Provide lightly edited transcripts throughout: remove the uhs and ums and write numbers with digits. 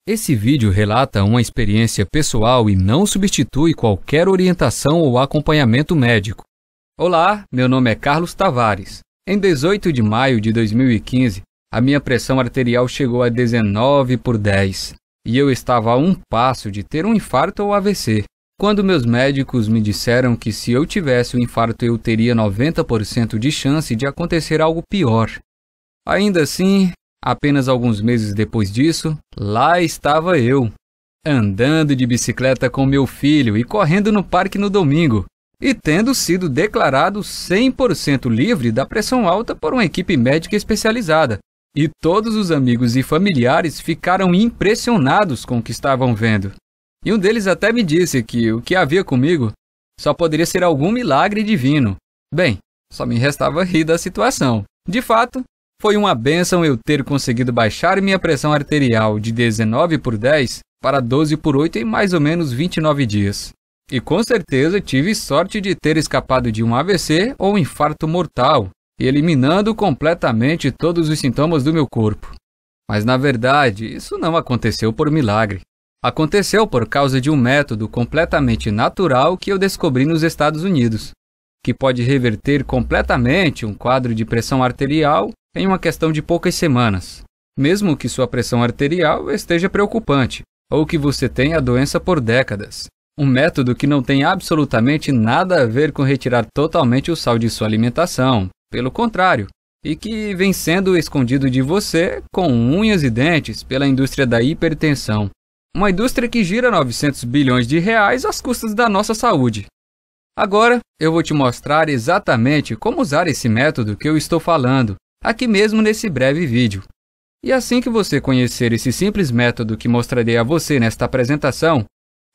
Esse vídeo relata uma experiência pessoal e não substitui qualquer orientação ou acompanhamento médico. Olá, meu nome é Carlos Tavares. Em 18 de maio de 2015, a minha pressão arterial chegou a 19/10 e eu estava a um passo de ter um infarto ou AVC. Quando meus médicos me disseram que se eu tivesse um infarto eu teria 90% de chance de acontecer algo pior. Ainda assim, apenas alguns meses depois disso, lá estava eu, andando de bicicleta com meu filho e correndo no parque no domingo, e tendo sido declarado 100% livre da pressão alta por uma equipe médica especializada. E todos os amigos e familiares ficaram impressionados com o que estavam vendo. E um deles até me disse que o que havia comigo só poderia ser algum milagre divino. Bem, só me restava rir da situação. De fato, foi uma bênção eu ter conseguido baixar minha pressão arterial de 19/10 para 12/8 em mais ou menos 29 dias. E com certeza tive sorte de ter escapado de um AVC ou um infarto mortal, eliminando completamente todos os sintomas do meu corpo. Mas na verdade, isso não aconteceu por milagre. Aconteceu por causa de um método completamente natural que eu descobri nos Estados Unidos, que pode reverter completamente um quadro de pressão arterial em uma questão de poucas semanas, mesmo que sua pressão arterial esteja preocupante ou que você tenha a doença por décadas. Um método que não tem absolutamente nada a ver com retirar totalmente o sal de sua alimentação, pelo contrário, e que vem sendo escondido de você com unhas e dentes pela indústria da hipertensão. Uma indústria que gira 900 bilhões de reais às custas da nossa saúde. Agora, eu vou te mostrar exatamente como usar esse método que eu estou falando, aqui mesmo nesse breve vídeo. E assim que você conhecer esse simples método que mostrarei a você nesta apresentação,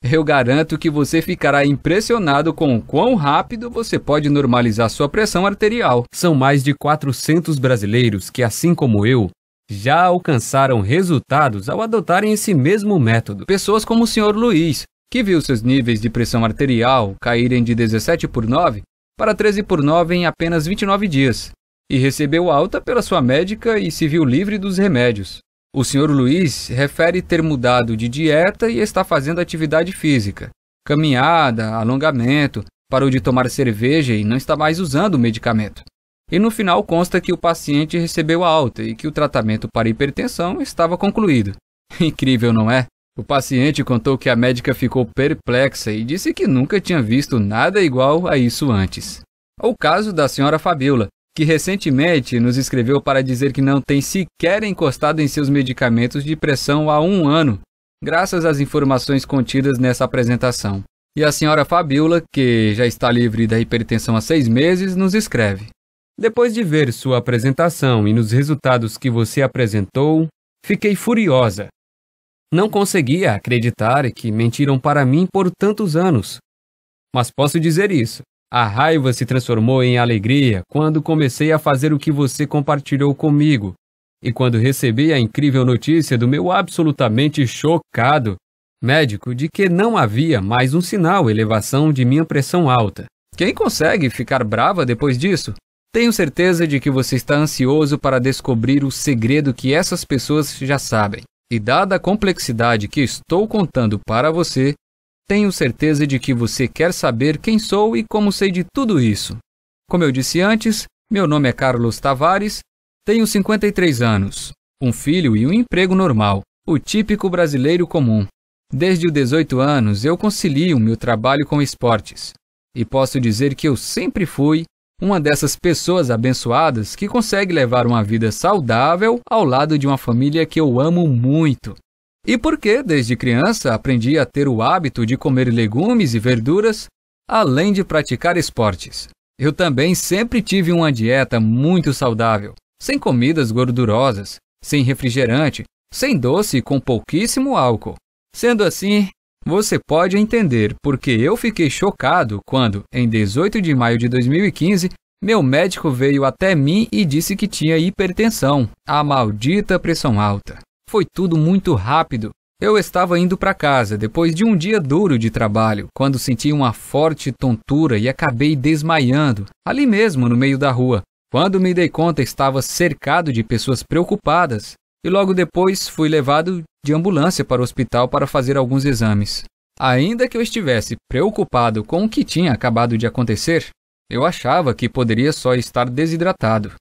eu garanto que você ficará impressionado com o quão rápido você pode normalizar sua pressão arterial. São mais de 400 brasileiros que, assim como eu, já alcançaram resultados ao adotarem esse mesmo método. Pessoas como o Sr. Luiz, que viu seus níveis de pressão arterial caírem de 17/9 para 13/9 em apenas 29 dias, e recebeu alta pela sua médica e se viu livre dos remédios. O Sr. Luiz refere ter mudado de dieta e está fazendo atividade física, caminhada, alongamento, parou de tomar cerveja e não está mais usando o medicamento. E no final consta que o paciente recebeu a alta e que o tratamento para hipertensão estava concluído. Incrível, não é? O paciente contou que a médica ficou perplexa e disse que nunca tinha visto nada igual a isso antes. O caso da senhora Fabiola, que recentemente nos escreveu para dizer que não tem sequer encostado em seus medicamentos de pressão há 1 ano, graças às informações contidas nessa apresentação. E a senhora Fabiola, que já está livre da hipertensão há 6 meses, nos escreve: depois de ver sua apresentação e nos resultados que você apresentou, fiquei furiosa. Não conseguia acreditar que mentiram para mim por tantos anos. Mas posso dizer isso. A raiva se transformou em alegria quando comecei a fazer o que você compartilhou comigo e quando recebi a incrível notícia do meu absolutamente chocado médico de que não havia mais um sinal elevação de minha pressão alta. Quem consegue ficar brava depois disso? Tenho certeza de que você está ansioso para descobrir o segredo que essas pessoas já sabem. E dada a complexidade que estou contando para você, tenho certeza de que você quer saber quem sou e como sei de tudo isso. Como eu disse antes, meu nome é Carlos Tavares, tenho 53 anos, um filho e um emprego normal, o típico brasileiro comum. Desde os 18 anos eu concilio meu trabalho com esportes. E posso dizer que eu sempre fui uma dessas pessoas abençoadas que consegue levar uma vida saudável ao lado de uma família que eu amo muito. E porque, desde criança, aprendi a ter o hábito de comer legumes e verduras, além de praticar esportes. Eu também sempre tive uma dieta muito saudável, sem comidas gordurosas, sem refrigerante, sem doce e com pouquíssimo álcool. Sendo assim, você pode entender porque eu fiquei chocado quando, em 18 de maio de 2015, meu médico veio até mim e disse que tinha hipertensão, a maldita pressão alta. Foi tudo muito rápido. Eu estava indo para casa depois de um dia duro de trabalho, quando senti uma forte tontura e acabei desmaiando, ali mesmo no meio da rua. Quando me dei conta, estava cercado de pessoas preocupadas e logo depois fui levado de ambulância para o hospital para fazer alguns exames. Ainda que eu estivesse preocupado com o que tinha acabado de acontecer, eu achava que poderia só estar desidratado.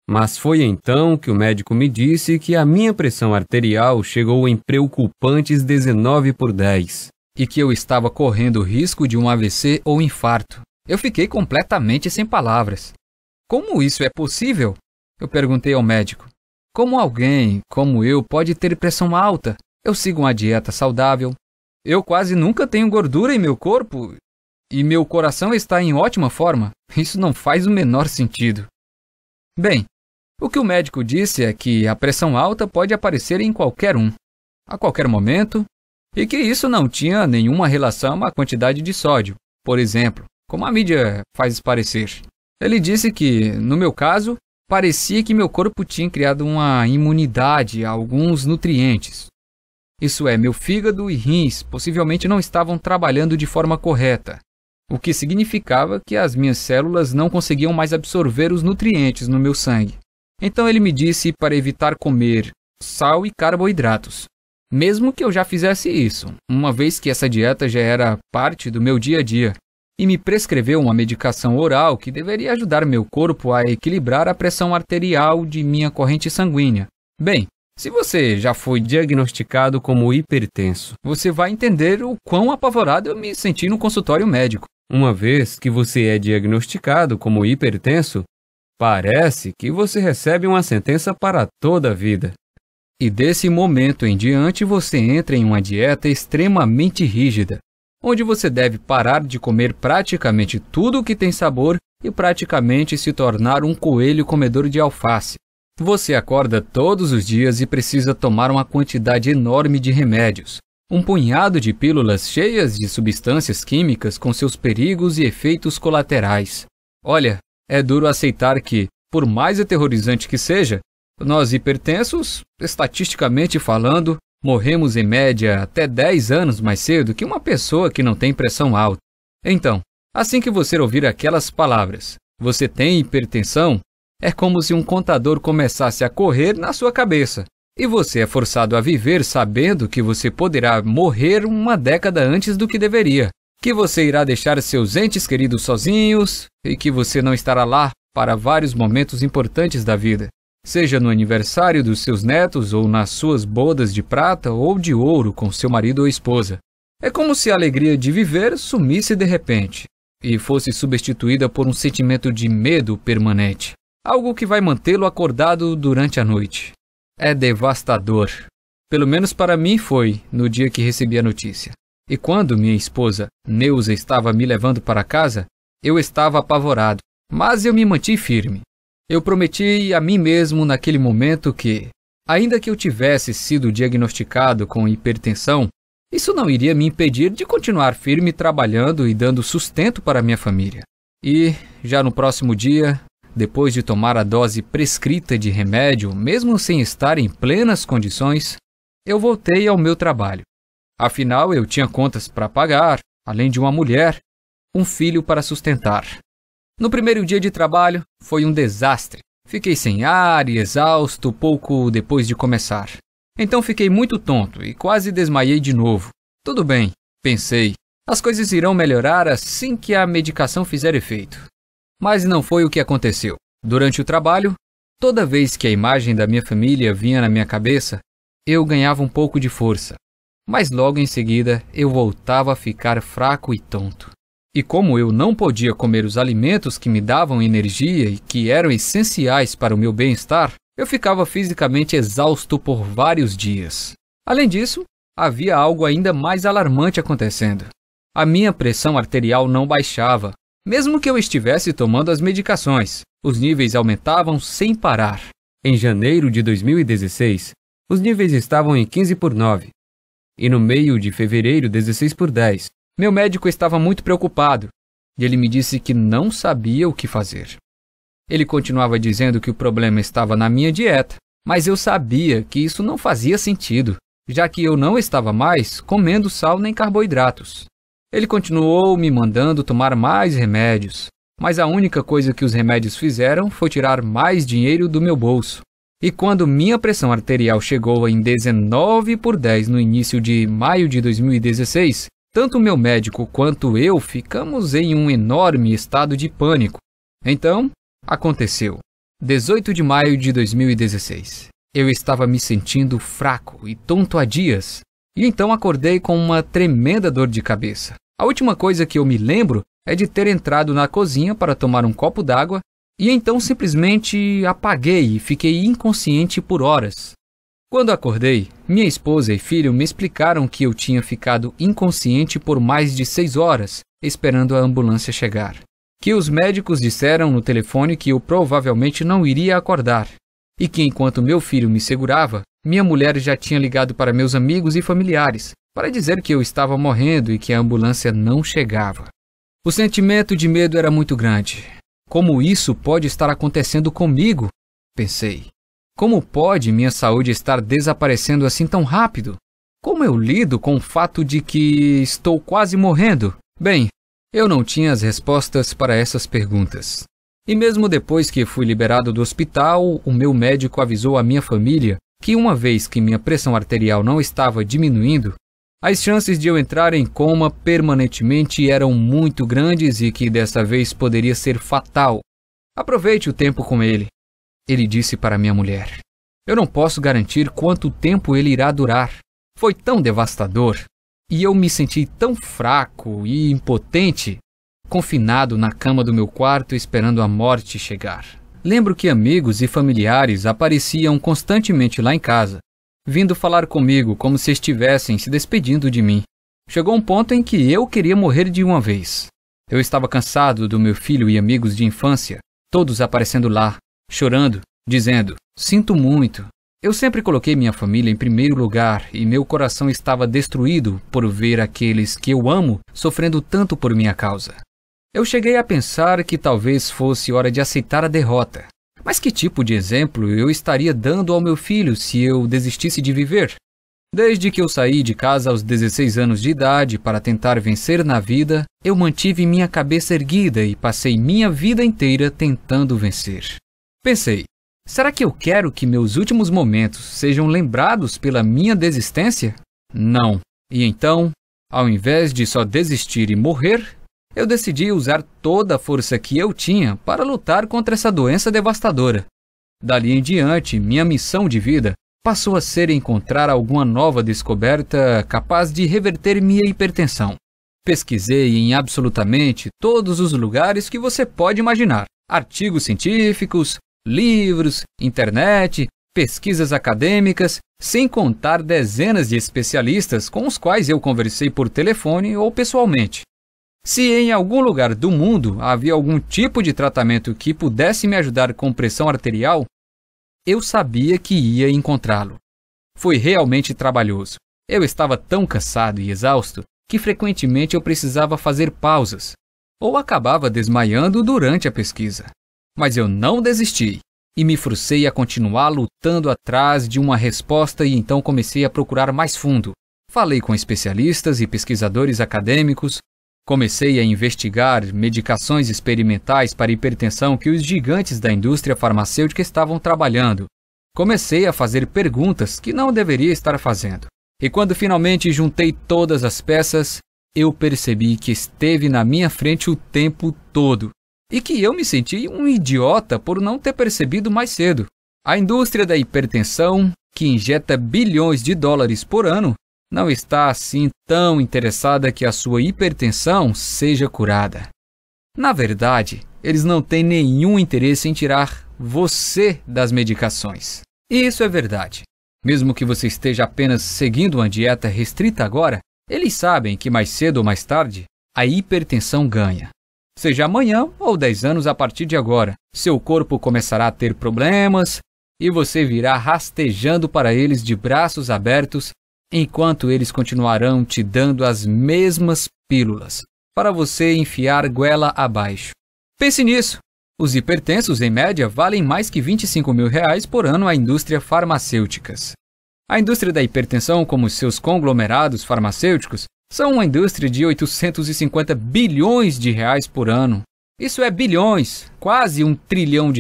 Mas foi então que o médico me disse que a minha pressão arterial chegou em preocupantes 19/10 e que eu estava correndo risco de um AVC ou infarto. Eu fiquei completamente sem palavras. Como isso é possível? Eu perguntei ao médico. Como alguém como eu pode ter pressão alta? Eu sigo uma dieta saudável. Eu quase nunca tenho gordura em meu corpo e meu coração está em ótima forma. Isso não faz o menor sentido. Bem, o que o médico disse é que a pressão alta pode aparecer em qualquer um, a qualquer momento, e que isso não tinha nenhuma relação à quantidade de sódio, por exemplo, como a mídia faz parecer. Ele disse que, no meu caso, parecia que meu corpo tinha criado uma imunidade a alguns nutrientes. Isso é, meu fígado e rins possivelmente não estavam trabalhando de forma correta, o que significava que as minhas células não conseguiam mais absorver os nutrientes no meu sangue. Então ele me disse para evitar comer sal e carboidratos, mesmo que eu já fizesse isso, uma vez que essa dieta já era parte do meu dia a dia, e me prescreveu uma medicação oral que deveria ajudar meu corpo a equilibrar a pressão arterial de minha corrente sanguínea. Bem, se você já foi diagnosticado como hipertenso, você vai entender o quão apavorado eu me senti no consultório médico. Uma vez que você é diagnosticado como hipertenso, parece que você recebe uma sentença para toda a vida. E desse momento em diante você entra em uma dieta extremamente rígida, onde você deve parar de comer praticamente tudo que tem sabor e praticamente se tornar um coelho comedor de alface. Você acorda todos os dias e precisa tomar uma quantidade enorme de remédios, um punhado de pílulas cheias de substâncias químicas com seus perigos e efeitos colaterais. Olha, é duro aceitar que, por mais aterrorizante que seja, nós hipertensos, estatisticamente falando, morremos em média até 10 anos mais cedo que uma pessoa que não tem pressão alta. Então, assim que você ouvir aquelas palavras, você tem hipertensão, é como se um contador começasse a correr na sua cabeça, e você é forçado a viver sabendo que você poderá morrer uma década antes do que deveria, que você irá deixar seus entes queridos sozinhos e que você não estará lá para vários momentos importantes da vida, seja no aniversário dos seus netos ou nas suas bodas de prata ou de ouro com seu marido ou esposa. É como se a alegria de viver sumisse de repente e fosse substituída por um sentimento de medo permanente, algo que vai mantê-lo acordado durante a noite. É devastador. Pelo menos para mim foi no dia que recebi a notícia. E quando minha esposa, Neuza, estava me levando para casa, eu estava apavorado, mas eu me mantive firme. Eu prometi a mim mesmo naquele momento que, ainda que eu tivesse sido diagnosticado com hipertensão, isso não iria me impedir de continuar firme trabalhando e dando sustento para minha família. E, já no próximo dia, depois de tomar a dose prescrita de remédio, mesmo sem estar em plenas condições, eu voltei ao meu trabalho. Afinal, eu tinha contas para pagar, além de uma mulher, um filho para sustentar. No primeiro dia de trabalho, foi um desastre. Fiquei sem ar e exausto pouco depois de começar. Então fiquei muito tonto e quase desmaiei de novo. Tudo bem, pensei, as coisas irão melhorar assim que a medicação fizer efeito. Mas não foi o que aconteceu. Durante o trabalho, toda vez que a imagem da minha família vinha na minha cabeça, eu ganhava um pouco de força. Mas logo em seguida, eu voltava a ficar fraco e tonto. E como eu não podia comer os alimentos que me davam energia e que eram essenciais para o meu bem-estar, eu ficava fisicamente exausto por vários dias. Além disso, havia algo ainda mais alarmante acontecendo. A minha pressão arterial não baixava, mesmo que eu estivesse tomando as medicações. Os níveis aumentavam sem parar. Em janeiro de 2016, os níveis estavam em 15/9. E no meio de fevereiro, 16/10. Meu médico estava muito preocupado e ele me disse que não sabia o que fazer. Ele continuava dizendo que o problema estava na minha dieta, mas eu sabia que isso não fazia sentido, já que eu não estava mais comendo sal nem carboidratos. Ele continuou me mandando tomar mais remédios, mas a única coisa que os remédios fizeram foi tirar mais dinheiro do meu bolso. E quando minha pressão arterial chegou em 19/10 no início de maio de 2016, tanto meu médico quanto eu ficamos em um enorme estado de pânico. Então, aconteceu. 18 de maio de 2016. Eu estava me sentindo fraco e tonto há dias. E então acordei com uma tremenda dor de cabeça. A última coisa que eu me lembro é de ter entrado na cozinha para tomar um copo d'água e então simplesmente apaguei e fiquei inconsciente por horas. Quando acordei, minha esposa e filho me explicaram que eu tinha ficado inconsciente por mais de 6 horas, esperando a ambulância chegar. Que os médicos disseram no telefone que eu provavelmente não iria acordar. E que enquanto meu filho me segurava, minha mulher já tinha ligado para meus amigos e familiares, para dizer que eu estava morrendo e que a ambulância não chegava. O sentimento de medo era muito grande. Como isso pode estar acontecendo comigo? Pensei. Como pode minha saúde estar desaparecendo assim tão rápido? Como eu lido com o fato de que estou quase morrendo? Bem, eu não tinha as respostas para essas perguntas. E mesmo depois que fui liberado do hospital, o meu médico avisou a minha família que uma vez que minha pressão arterial não estava diminuindo, as chances de eu entrar em coma permanentemente eram muito grandes e que dessa vez poderia ser fatal. Aproveite o tempo com ele. Ele disse para minha mulher. Eu não posso garantir quanto tempo ele irá durar. Foi tão devastador. E eu me senti tão fraco e impotente, confinado na cama do meu quarto esperando a morte chegar. Lembro que amigos e familiares apareciam constantemente lá em casa, vindo falar comigo como se estivessem se despedindo de mim. Chegou um ponto em que eu queria morrer de uma vez. Eu estava cansado do meu filho e amigos de infância, todos aparecendo lá, chorando, dizendo, sinto muito. Eu sempre coloquei minha família em primeiro lugar e meu coração estava destruído por ver aqueles que eu amo sofrendo tanto por minha causa. Eu cheguei a pensar que talvez fosse hora de aceitar a derrota. Mas que tipo de exemplo eu estaria dando ao meu filho se eu desistisse de viver? Desde que eu saí de casa aos 16 anos de idade para tentar vencer na vida, eu mantive minha cabeça erguida e passei minha vida inteira tentando vencer. Pensei, será que eu quero que meus últimos momentos sejam lembrados pela minha desistência? Não. E então, ao invés de só desistir e morrer, eu decidi usar toda a força que eu tinha para lutar contra essa doença devastadora. Dali em diante, minha missão de vida passou a ser encontrar alguma nova descoberta capaz de reverter minha hipertensão. Pesquisei em absolutamente todos os lugares que você pode imaginar. Artigos científicos, livros, internet, pesquisas acadêmicas, sem contar dezenas de especialistas com os quais eu conversei por telefone ou pessoalmente. Se em algum lugar do mundo havia algum tipo de tratamento que pudesse me ajudar com pressão arterial, eu sabia que ia encontrá-lo. Foi realmente trabalhoso. Eu estava tão cansado e exausto que frequentemente eu precisava fazer pausas, ou acabava desmaiando durante a pesquisa. Mas eu não desisti e me forcei a continuar lutando atrás de uma resposta e então comecei a procurar mais fundo. Falei com especialistas e pesquisadores acadêmicos, comecei a investigar medicações experimentais para hipertensão que os gigantes da indústria farmacêutica estavam trabalhando. Comecei a fazer perguntas que não deveria estar fazendo. E quando finalmente juntei todas as peças, eu percebi que esteve na minha frente o tempo todo. E que eu me senti um idiota por não ter percebido mais cedo. A indústria da hipertensão, que injeta bilhões de dólares por ano, não está assim tão interessada que a sua hipertensão seja curada. Na verdade, eles não têm nenhum interesse em tirar você das medicações. E isso é verdade. Mesmo que você esteja apenas seguindo uma dieta restrita agora, eles sabem que mais cedo ou mais tarde, a hipertensão ganha. Seja amanhã ou 10 anos a partir de agora, seu corpo começará a ter problemas e você virá rastejando para eles de braços abertos, enquanto eles continuarão te dando as mesmas pílulas para você enfiar goela abaixo. Pense nisso. Os hipertensos, em média, valem mais que R$25 mil por ano à indústria farmacêuticas. A indústria da hipertensão, como seus conglomerados farmacêuticos, são uma indústria de 850 bilhões de reais por ano. Isso é bilhões, quase R$1 trilhão.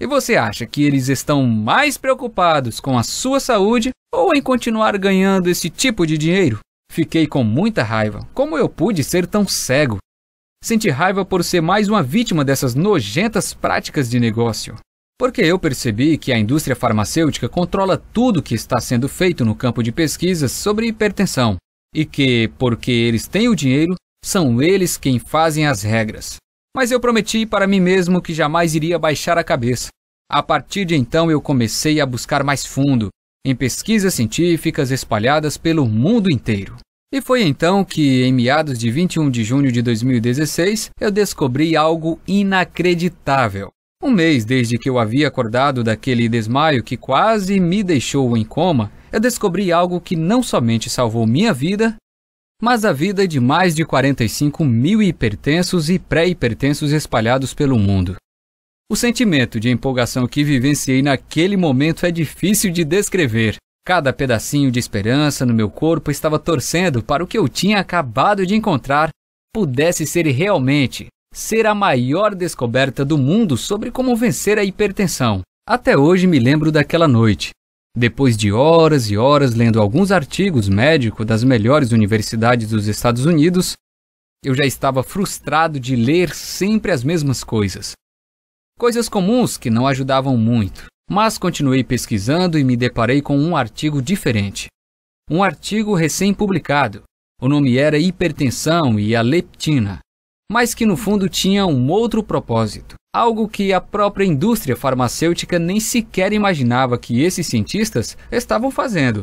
E você acha que eles estão mais preocupados com a sua saúde ou em continuar ganhando esse tipo de dinheiro? Fiquei com muita raiva. Como eu pude ser tão cego? Senti raiva por ser mais uma vítima dessas nojentas práticas de negócio. Porque eu percebi que a indústria farmacêutica controla tudo que está sendo feito no campo de pesquisas sobre hipertensão. E que, porque eles têm o dinheiro, são eles quem fazem as regras. Mas eu prometi para mim mesmo que jamais iria baixar a cabeça. A partir de então eu comecei a buscar mais fundo, em pesquisas científicas espalhadas pelo mundo inteiro. E foi então que, em meados de 21 de junho de 2016, eu descobri algo inacreditável. Um mês desde que eu havia acordado daquele desmaio que quase me deixou em coma, eu descobri algo que não somente salvou minha vida, mas a vida de mais de 45 mil hipertensos e pré-hipertensos espalhados pelo mundo. O sentimento de empolgação que vivenciei naquele momento é difícil de descrever. Cada pedacinho de esperança no meu corpo estava torcendo para o que eu tinha acabado de encontrar pudesse ser realmente ser a maior descoberta do mundo sobre como vencer a hipertensão. Até hoje me lembro daquela noite. Depois de horas e horas lendo alguns artigos médicos das melhores universidades dos Estados Unidos, eu já estava frustrado de ler sempre as mesmas coisas. Coisas comuns que não ajudavam muito, mas continuei pesquisando e me deparei com um artigo diferente. Um artigo recém-publicado. O nome era Hipertensão e a Leptina, mas que no fundo tinha um outro propósito. Algo que a própria indústria farmacêutica nem sequer imaginava que esses cientistas estavam fazendo.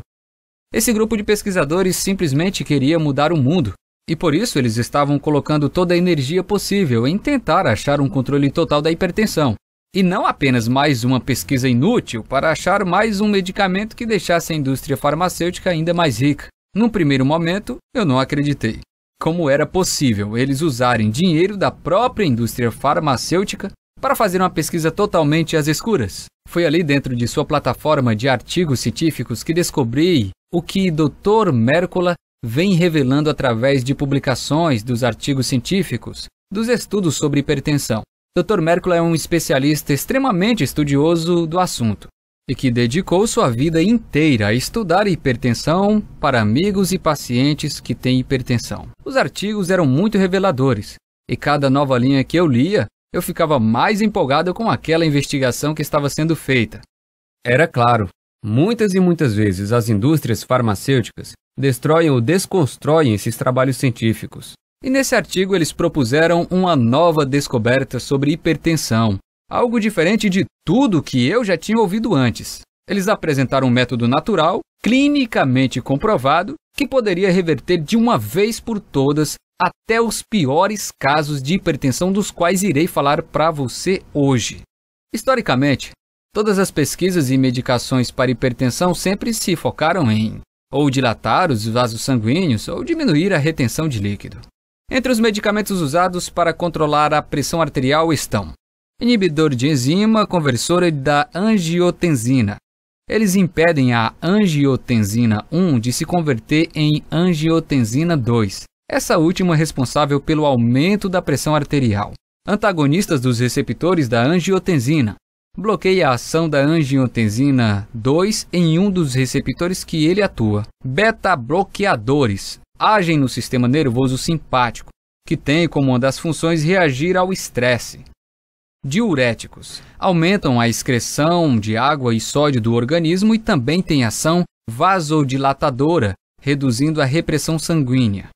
Esse grupo de pesquisadores simplesmente queria mudar o mundo, e por isso eles estavam colocando toda a energia possível em tentar achar um controle total da hipertensão. E não apenas mais uma pesquisa inútil para achar mais um medicamento que deixasse a indústria farmacêutica ainda mais rica. Num primeiro momento, eu não acreditei. Como era possível eles usarem dinheiro da própria indústria farmacêutica para fazer uma pesquisa totalmente às escuras? Foi ali dentro de sua plataforma de artigos científicos que descobri o que Dr. Mercola vem revelando através de publicações dos artigos científicos, dos estudos sobre hipertensão. Dr. Mercola é um especialista extremamente estudioso do assunto e que dedicou sua vida inteira a estudar hipertensão para amigos e pacientes que têm hipertensão. Os artigos eram muito reveladores, e cada nova linha que eu lia, eu ficava mais empolgado com aquela investigação que estava sendo feita. Era claro, muitas e muitas vezes as indústrias farmacêuticas destroem ou desconstroem esses trabalhos científicos. E nesse artigo eles propuseram uma nova descoberta sobre hipertensão, algo diferente de tudo que eu já tinha ouvido antes. Eles apresentaram um método natural, clinicamente comprovado, que poderia reverter de uma vez por todas até os piores casos de hipertensão dos quais irei falar para você hoje. Historicamente, todas as pesquisas e medicações para hipertensão sempre se focaram em ou dilatar os vasos sanguíneos ou diminuir a retenção de líquido. Entre os medicamentos usados para controlar a pressão arterial estão inibidor de enzima conversora da angiotensina. Eles impedem a angiotensina 1 de se converter em angiotensina 2, essa última responsável pelo aumento da pressão arterial. Antagonistas dos receptores da angiotensina. Bloqueia a ação da angiotensina 2 em um dos receptores que ele atua. Beta-bloqueadores. Agem no sistema nervoso simpático, que tem como uma das funções reagir ao estresse. Diuréticos. Aumentam a excreção de água e sódio do organismo e também têm ação vasodilatadora, reduzindo a repressão sanguínea.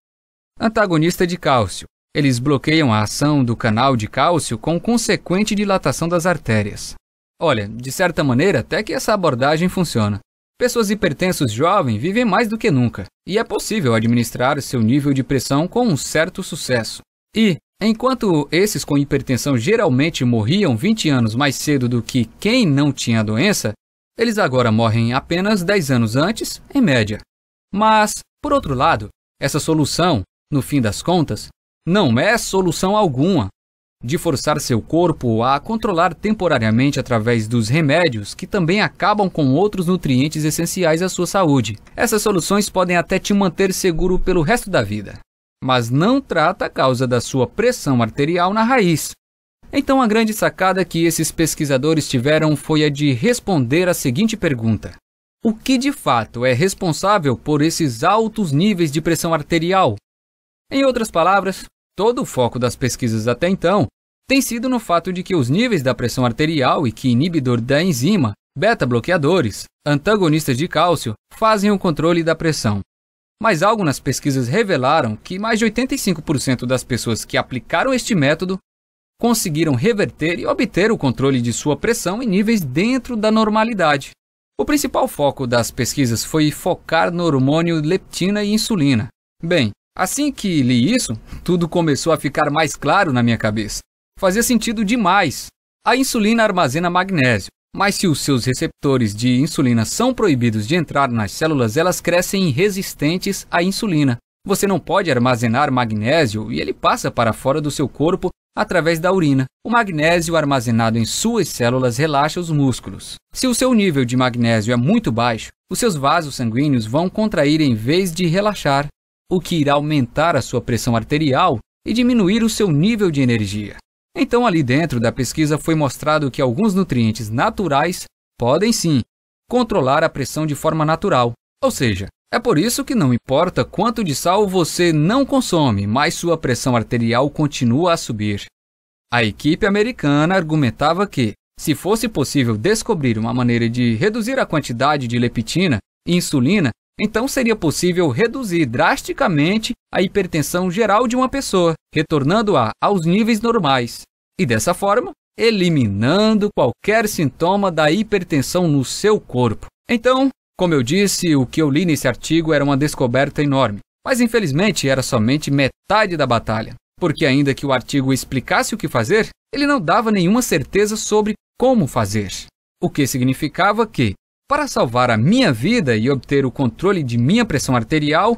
Antagonista de cálcio. Eles bloqueiam a ação do canal de cálcio com consequente dilatação das artérias. Olha, de certa maneira, até que essa abordagem funciona. Pessoas hipertensas jovens vivem mais do que nunca, e é possível administrar seu nível de pressão com um certo sucesso. E, enquanto esses com hipertensão geralmente morriam 20 anos mais cedo do que quem não tinha a doença, eles agora morrem apenas 10 anos antes, em média. Mas, por outro lado, essa solução, no fim das contas, não é solução alguma de forçar seu corpo a controlar temporariamente através dos remédios que também acabam com outros nutrientes essenciais à sua saúde. Essas soluções podem até te manter seguro pelo resto da vida, mas não trata a causa da sua pressão arterial na raiz. Então a grande sacada que esses pesquisadores tiveram foi a de responder a seguinte pergunta: o que de fato é responsável por esses altos níveis de pressão arterial? Em outras palavras, todo o foco das pesquisas até então tem sido no fato de que os níveis da pressão arterial e que inibidor da enzima, beta-bloqueadores, antagonistas de cálcio, fazem o controle da pressão. Mas algo nas pesquisas revelaram que mais de 85% das pessoas que aplicaram este método conseguiram reverter e obter o controle de sua pressão em níveis dentro da normalidade. O principal foco das pesquisas foi focar no hormônio leptina e insulina. Bem, assim que li isso, tudo começou a ficar mais claro na minha cabeça. Fazia sentido demais. A insulina armazena magnésio, mas se os seus receptores de insulina são proibidos de entrar nas células, elas crescem resistentes à insulina. Você não pode armazenar magnésio e ele passa para fora do seu corpo através da urina. O magnésio armazenado em suas células relaxa os músculos. Se o seu nível de magnésio é muito baixo, os seus vasos sanguíneos vão contrair em vez de relaxar, o que irá aumentar a sua pressão arterial e diminuir o seu nível de energia. Então, ali dentro da pesquisa foi mostrado que alguns nutrientes naturais podem sim controlar a pressão de forma natural. Ou seja, é por isso que não importa quanto de sal você não consome, mas sua pressão arterial continua a subir. A equipe americana argumentava que, se fosse possível descobrir uma maneira de reduzir a quantidade de leptina e insulina, então seria possível reduzir drasticamente a hipertensão geral de uma pessoa, retornando-a aos níveis normais, e dessa forma, eliminando qualquer sintoma da hipertensão no seu corpo. Então, como eu disse, o que eu li nesse artigo era uma descoberta enorme, mas infelizmente era somente metade da batalha, porque ainda que o artigo explicasse o que fazer, ele não dava nenhuma certeza sobre como fazer, o que significava que, para salvar a minha vida e obter o controle de minha pressão arterial,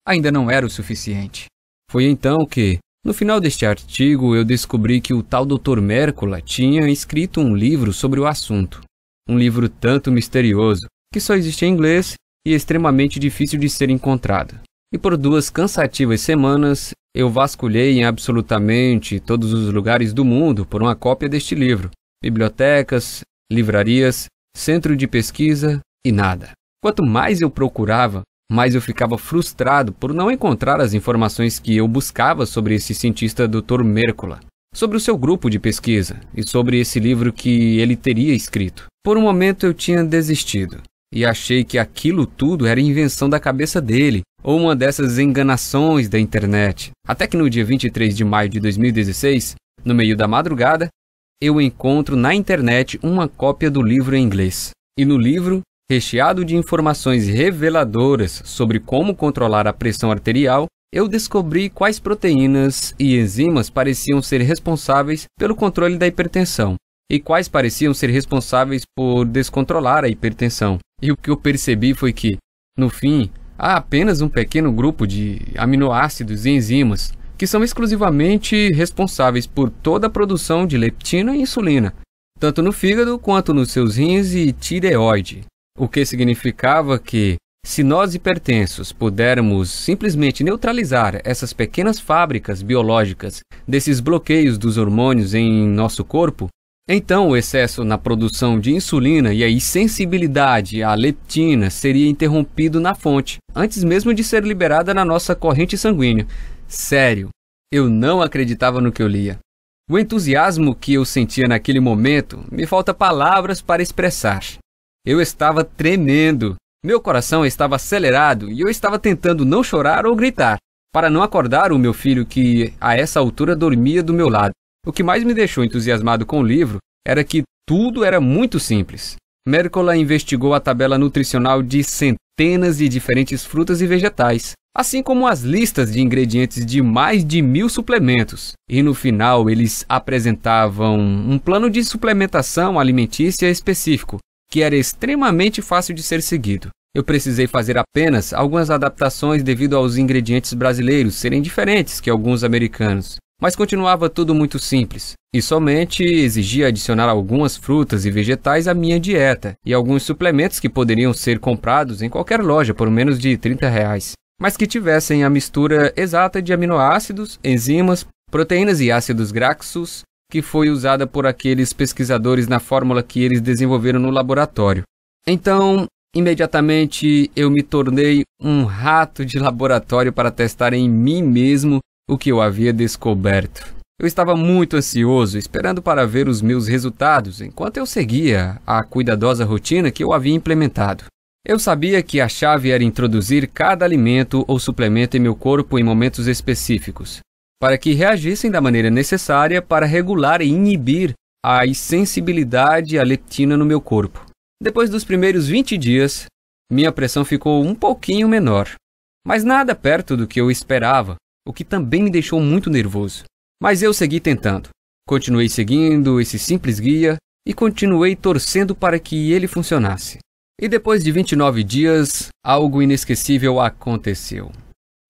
ainda não era o suficiente. Foi então que, no final deste artigo, eu descobri que o tal Dr. Mercola tinha escrito um livro sobre o assunto. Um livro tanto misterioso, que só existe em inglês e extremamente difícil de ser encontrado. E por 2 cansativas semanas, eu vasculhei em absolutamente todos os lugares do mundo por uma cópia deste livro. Bibliotecas, livrarias, centro de pesquisa e nada. Quanto mais eu procurava, mais eu ficava frustrado por não encontrar as informações que eu buscava sobre esse cientista Dr. Mercola, sobre o seu grupo de pesquisa e sobre esse livro que ele teria escrito. Por um momento eu tinha desistido e achei que aquilo tudo era invenção da cabeça dele ou uma dessas enganações da internet. Até que no dia 23 de maio de 2016, no meio da madrugada, eu encontro na internet uma cópia do livro em inglês. E no livro, recheado de informações reveladoras sobre como controlar a pressão arterial, eu descobri quais proteínas e enzimas pareciam ser responsáveis pelo controle da hipertensão e quais pareciam ser responsáveis por descontrolar a hipertensão. E o que eu percebi foi que, no fim, há apenas um pequeno grupo de aminoácidos e enzimas que são exclusivamente responsáveis por toda a produção de leptina e insulina, tanto no fígado quanto nos seus rins e tireoide. O que significava que, se nós hipertensos pudermos simplesmente neutralizar essas pequenas fábricas biológicas desses bloqueios dos hormônios em nosso corpo, então o excesso na produção de insulina e a insensibilidade à leptina seria interrompido na fonte, antes mesmo de ser liberada na nossa corrente sanguínea. Sério, eu não acreditava no que eu lia. O entusiasmo que eu sentia naquele momento, me falta palavras para expressar. Eu estava tremendo, meu coração estava acelerado e eu estava tentando não chorar ou gritar, para não acordar o meu filho que, a essa altura, dormia do meu lado. O que mais me deixou entusiasmado com o livro era que tudo era muito simples. Mercola investigou a tabela nutricional de centenas de diferentes frutas e vegetais, assim como as listas de ingredientes de mais de 1000 suplementos. E no final eles apresentavam um plano de suplementação alimentícia específico, que era extremamente fácil de ser seguido. Eu precisei fazer apenas algumas adaptações devido aos ingredientes brasileiros serem diferentes que alguns americanos. Mas continuava tudo muito simples, e somente exigia adicionar algumas frutas e vegetais à minha dieta, e alguns suplementos que poderiam ser comprados em qualquer loja por menos de R$30, mas que tivessem a mistura exata de aminoácidos, enzimas, proteínas e ácidos graxos que foi usada por aqueles pesquisadores na fórmula que eles desenvolveram no laboratório. Então, imediatamente eu me tornei um rato de laboratório para testar em mim mesmo o que eu havia descoberto. Eu estava muito ansioso, esperando para ver os meus resultados, enquanto eu seguia a cuidadosa rotina que eu havia implementado. Eu sabia que a chave era introduzir cada alimento ou suplemento em meu corpo em momentos específicos, para que reagissem da maneira necessária para regular e inibir a insensibilidade à leptina no meu corpo. Depois dos primeiros 20 dias, minha pressão ficou um pouquinho menor, mas nada perto do que eu esperava, o que também me deixou muito nervoso. Mas eu segui tentando. Continuei seguindo esse simples guia e continuei torcendo para que ele funcionasse. E depois de 29 dias, algo inesquecível aconteceu.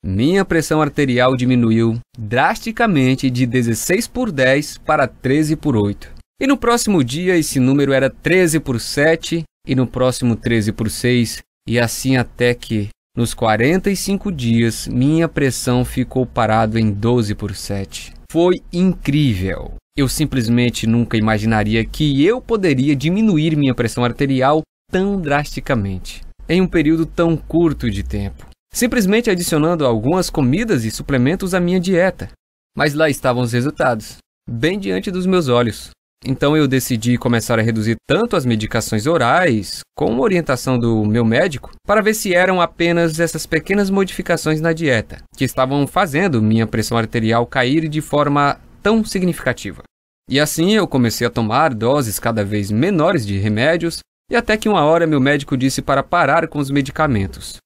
Minha pressão arterial diminuiu drasticamente de 16/10 para 13/8. E no próximo dia esse número era 13/7 e no próximo 13/6 e assim até que, nos 45 dias, minha pressão ficou parada em 12/7. Foi incrível. Eu simplesmente nunca imaginaria que eu poderia diminuir minha pressão arterial tão drasticamente, em um período tão curto de tempo, simplesmente adicionando algumas comidas e suplementos à minha dieta. Mas lá estavam os resultados, bem diante dos meus olhos. Então eu decidi começar a reduzir tanto as medicações orais, com orientação do meu médico, para ver se eram apenas essas pequenas modificações na dieta, que estavam fazendo minha pressão arterial cair de forma tão significativa. E assim eu comecei a tomar doses cada vez menores de remédios, e até que uma hora meu médico disse para parar com os medicamentos.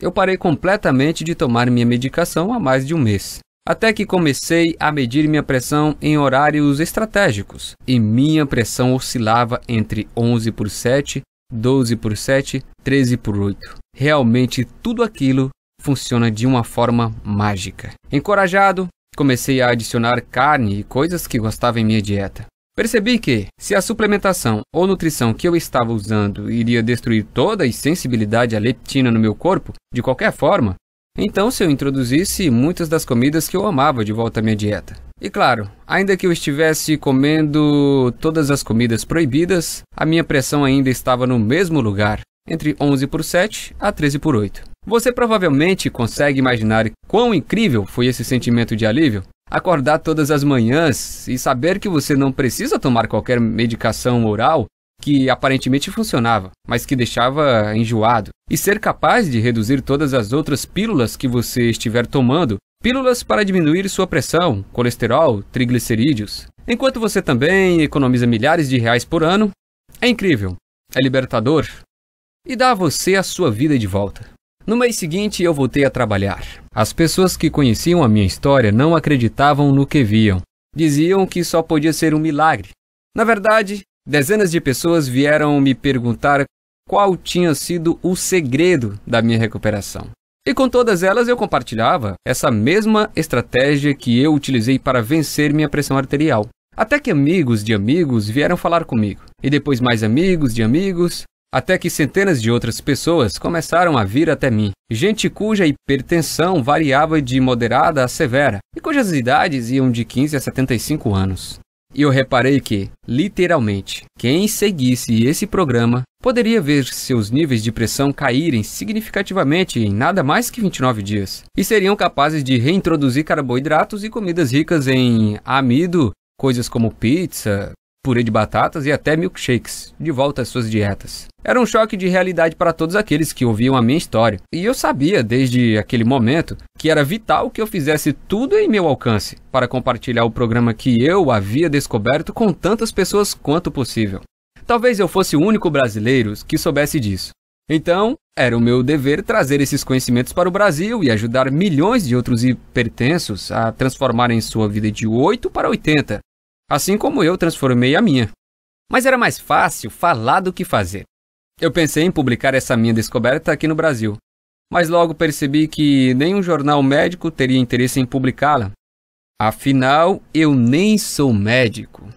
Eu parei completamente de tomar minha medicação há mais de um mês. Até que comecei a medir minha pressão em horários estratégicos, e minha pressão oscilava entre 11/7, 12/7, 13/8. Realmente tudo aquilo funciona de uma forma mágica. Encorajado, comecei a adicionar carne e coisas que gostava em minha dieta. Percebi que, se a suplementação ou nutrição que eu estava usando iria destruir toda a sensibilidade à leptina no meu corpo, de qualquer forma, então se eu introduzisse muitas das comidas que eu amava de volta à minha dieta. E claro, ainda que eu estivesse comendo todas as comidas proibidas, a minha pressão ainda estava no mesmo lugar, entre 11/7 a 13/8. Você provavelmente consegue imaginar quão incrível foi esse sentimento de alívio? Acordar todas as manhãs e saber que você não precisa tomar qualquer medicação oral que aparentemente funcionava, mas que deixava enjoado, e ser capaz de reduzir todas as outras pílulas que você estiver tomando, pílulas para diminuir sua pressão, colesterol, triglicerídeos, enquanto você também economiza milhares de reais por ano. É incrível, é libertador e dá a você a sua vida de volta. No mês seguinte, eu voltei a trabalhar. As pessoas que conheciam a minha história não acreditavam no que viam. Diziam que só podia ser um milagre. Na verdade, dezenas de pessoas vieram me perguntar qual tinha sido o segredo da minha recuperação. E com todas elas eu compartilhava essa mesma estratégia que eu utilizei para vencer minha pressão arterial. Até que amigos de amigos vieram falar comigo. E depois mais amigos de amigos, até que centenas de outras pessoas começaram a vir até mim. Gente cuja hipertensão variava de moderada a severa e cujas idades iam de 15 a 75 anos. E eu reparei que, literalmente, quem seguisse esse programa poderia ver seus níveis de pressão caírem significativamente em nada mais que 29 dias. E seriam capazes de reintroduzir carboidratos e comidas ricas em amido, coisas como pizza, purê de batatas e até milkshakes, de volta às suas dietas. Era um choque de realidade para todos aqueles que ouviam a minha história. E eu sabia, desde aquele momento, que era vital que eu fizesse tudo em meu alcance para compartilhar o programa que eu havia descoberto com tantas pessoas quanto possível. Talvez eu fosse o único brasileiro que soubesse disso. Então, era o meu dever trazer esses conhecimentos para o Brasil e ajudar milhões de outros hipertensos a transformarem sua vida de 8 para 80. Assim como eu transformei a minha. Mas era mais fácil falar do que fazer. Eu pensei em publicar essa minha descoberta aqui no Brasil, mas logo percebi que nenhum jornal médico teria interesse em publicá-la. Afinal, eu nem sou médico.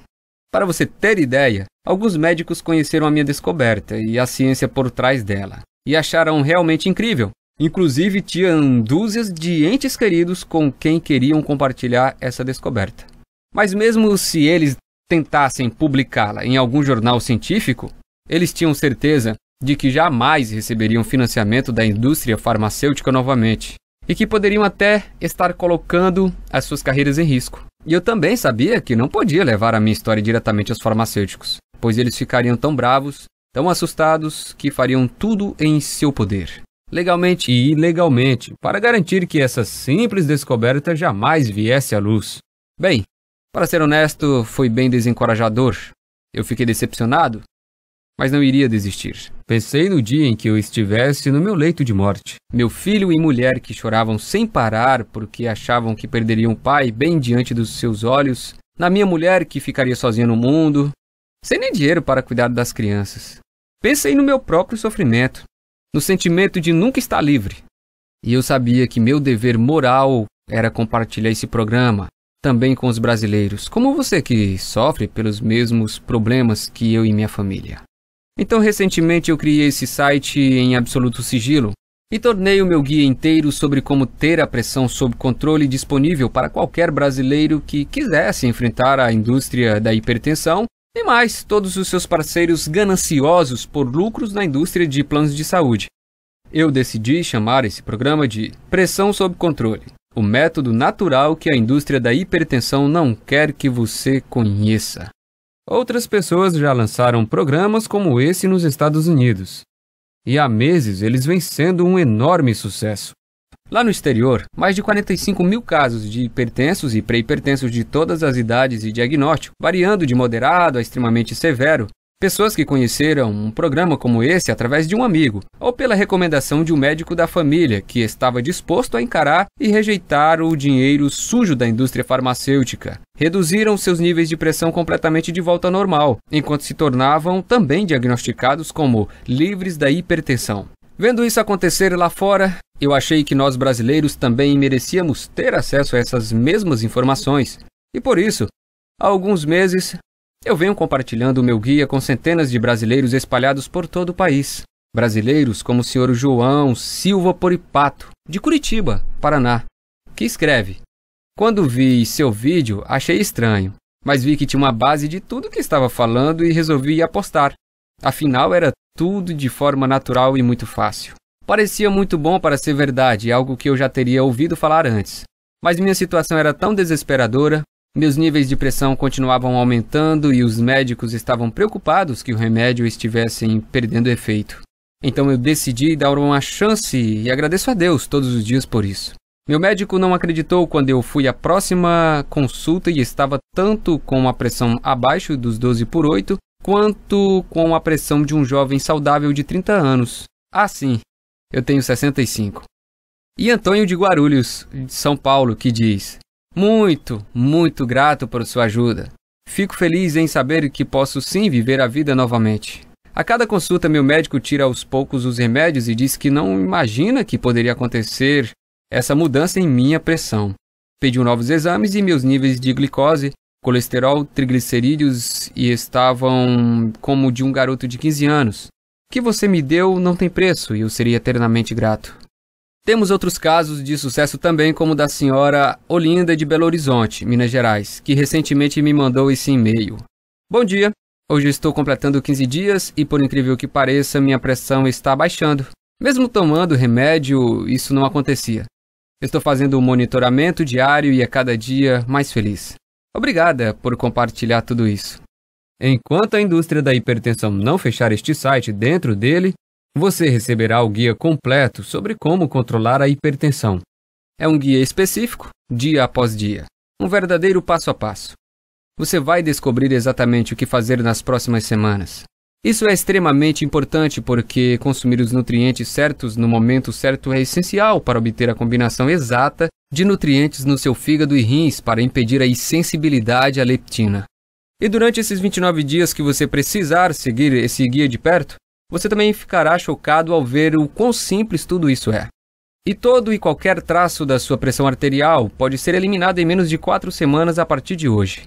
Para você ter ideia, alguns médicos conheceram a minha descoberta e a ciência por trás dela, e acharam realmente incrível. Inclusive, tinham dúzias de entes queridos com quem queriam compartilhar essa descoberta. Mas mesmo se eles tentassem publicá-la em algum jornal científico, eles tinham certeza de que jamais receberiam financiamento da indústria farmacêutica novamente e que poderiam até estar colocando as suas carreiras em risco. E eu também sabia que não podia levar a minha história diretamente aos farmacêuticos, pois eles ficariam tão bravos, tão assustados, que fariam tudo em seu poder, legalmente e ilegalmente, para garantir que essa simples descoberta jamais viesse à luz. Bem, para ser honesto, foi bem desencorajador. Eu fiquei decepcionado, mas não iria desistir. Pensei no dia em que eu estivesse no meu leito de morte. Meu filho e mulher que choravam sem parar porque achavam que perderiam o pai bem diante dos seus olhos. Na minha mulher que ficaria sozinha no mundo, sem nem dinheiro para cuidar das crianças. Pensei no meu próprio sofrimento, no sentimento de nunca estar livre. E eu sabia que meu dever moral era compartilhar esse programa também com os brasileiros, como você que sofre pelos mesmos problemas que eu e minha família. Então, recentemente eu criei esse site em absoluto sigilo e tornei o meu guia inteiro sobre como ter a pressão sob controle disponível para qualquer brasileiro que quisesse enfrentar a indústria da hipertensão e mais todos os seus parceiros gananciosos por lucros na indústria de planos de saúde. Eu decidi chamar esse programa de Pressão sob Controle, o método natural que a indústria da hipertensão não quer que você conheça. Outras pessoas já lançaram programas como esse nos Estados Unidos. E há meses eles vêm sendo um enorme sucesso. Lá no exterior, mais de 45 mil casos de hipertensos e pré-hipertensos de todas as idades e diagnóstico, variando de moderado a extremamente severo, pessoas que conheceram um programa como esse através de um amigo, ou pela recomendação de um médico da família que estava disposto a encarar e rejeitar o dinheiro sujo da indústria farmacêutica, reduziram seus níveis de pressão completamente de volta ao normal, enquanto se tornavam também diagnosticados como livres da hipertensão. Vendo isso acontecer lá fora, eu achei que nós brasileiros também merecíamos ter acesso a essas mesmas informações, e por isso, há alguns meses, eu venho compartilhando o meu guia com centenas de brasileiros espalhados por todo o país. Brasileiros como o Sr. João Silva Poripato, de Curitiba, Paraná, que escreve: "Quando vi seu vídeo, achei estranho, mas vi que tinha uma base de tudo que estava falando e resolvi apostar. Afinal, era tudo de forma natural e muito fácil. Parecia muito bom para ser verdade, algo que eu já teria ouvido falar antes. Mas minha situação era tão desesperadora. Meus níveis de pressão continuavam aumentando e os médicos estavam preocupados que o remédio estivesse perdendo efeito. Então eu decidi dar uma chance e agradeço a Deus todos os dias por isso. Meu médico não acreditou quando eu fui à próxima consulta e estava tanto com a pressão abaixo dos 12/8, quanto com a pressão de um jovem saudável de 30 anos. Ah, sim, eu tenho 65. E Antônio de Guarulhos, de São Paulo, que diz: "Muito, muito grato por sua ajuda. Fico feliz em saber que posso sim viver a vida novamente. A cada consulta, meu médico tira aos poucos os remédios e diz que não imagina que poderia acontecer essa mudança em minha pressão. Pediu novos exames e meus níveis de glicose, colesterol, triglicerídeos e estavam como de um garoto de 15 anos. O que você me deu não tem preço e eu seria eternamente grato." Temos outros casos de sucesso também, como o da senhora Olinda de Belo Horizonte, Minas Gerais, que recentemente me mandou esse e-mail. "Bom dia, hoje estou completando 15 dias e, por incrível que pareça, minha pressão está baixando. Mesmo tomando remédio, isso não acontecia. Estou fazendo um monitoramento diário e a cada dia mais feliz. Obrigada por compartilhar tudo isso." Enquanto a indústria da hipertensão não fechar este site dentro dele, você receberá o guia completo sobre como controlar a hipertensão. É um guia específico, dia após dia, um verdadeiro passo a passo. Você vai descobrir exatamente o que fazer nas próximas semanas. Isso é extremamente importante porque consumir os nutrientes certos no momento certo é essencial para obter a combinação exata de nutrientes no seu fígado e rins para impedir a insensibilidade à leptina. E durante esses 29 dias que você precisar seguir esse guia de perto, você também ficará chocado ao ver o quão simples tudo isso é. E todo e qualquer traço da sua pressão arterial pode ser eliminado em menos de 4 semanas a partir de hoje.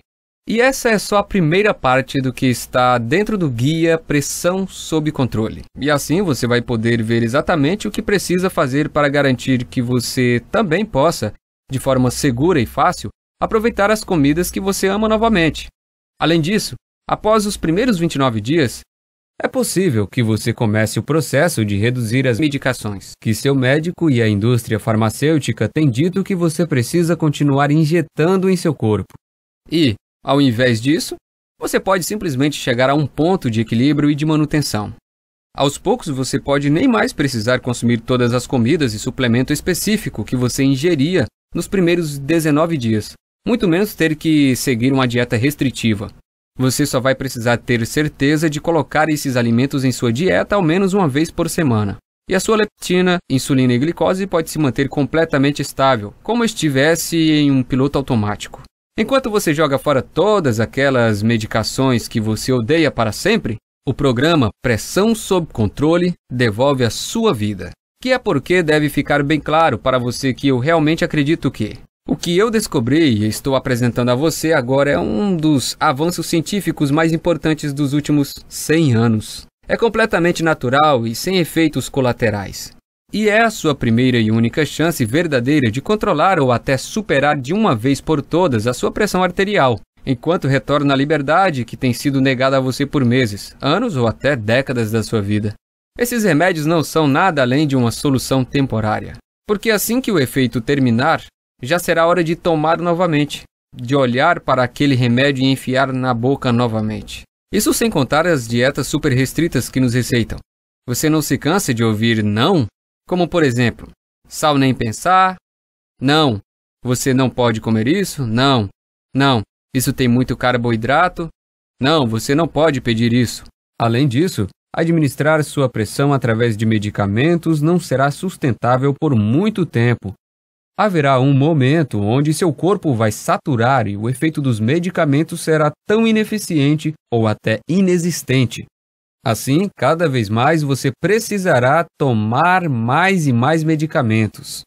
E essa é só a primeira parte do que está dentro do guia Pressão sob Controle. E assim você vai poder ver exatamente o que precisa fazer para garantir que você também possa, de forma segura e fácil, aproveitar as comidas que você ama novamente. Além disso, após os primeiros 29 dias, é possível que você comece o processo de reduzir as medicações que seu médico e a indústria farmacêutica têm dito que você precisa continuar injetando em seu corpo. E, ao invés disso, você pode simplesmente chegar a um ponto de equilíbrio e de manutenção. Aos poucos, você pode nem mais precisar consumir todas as comidas e suplemento específico que você ingeria nos primeiros 19 dias, muito menos ter que seguir uma dieta restritiva. Você só vai precisar ter certeza de colocar esses alimentos em sua dieta ao menos uma vez por semana. E a sua leptina, insulina e glicose pode se manter completamente estável, como estivesse em um piloto automático. Enquanto você joga fora todas aquelas medicações que você odeia para sempre, o programa Pressão Sob Controle devolve a sua vida. Que é porque deve ficar bem claro para você que eu realmente acredito que o que eu descobri e estou apresentando a você agora é um dos avanços científicos mais importantes dos últimos 100 anos. É completamente natural e sem efeitos colaterais. E é a sua primeira e única chance verdadeira de controlar ou até superar de uma vez por todas a sua pressão arterial, enquanto retorna à liberdade que tem sido negada a você por meses, anos ou até décadas da sua vida. Esses remédios não são nada além de uma solução temporária, porque assim que o efeito terminar, já será hora de tomar novamente, de olhar para aquele remédio e enfiar na boca novamente. Isso sem contar as dietas super restritas que nos receitam. Você não se cansa de ouvir não? Como por exemplo, sal nem pensar, não, você não pode comer isso, não, isso tem muito carboidrato, não, você não pode pedir isso. Além disso, administrar sua pressão através de medicamentos não será sustentável por muito tempo. Haverá um momento onde seu corpo vai saturar e o efeito dos medicamentos será tão ineficiente ou até inexistente. Assim, cada vez mais você precisará tomar mais e mais medicamentos.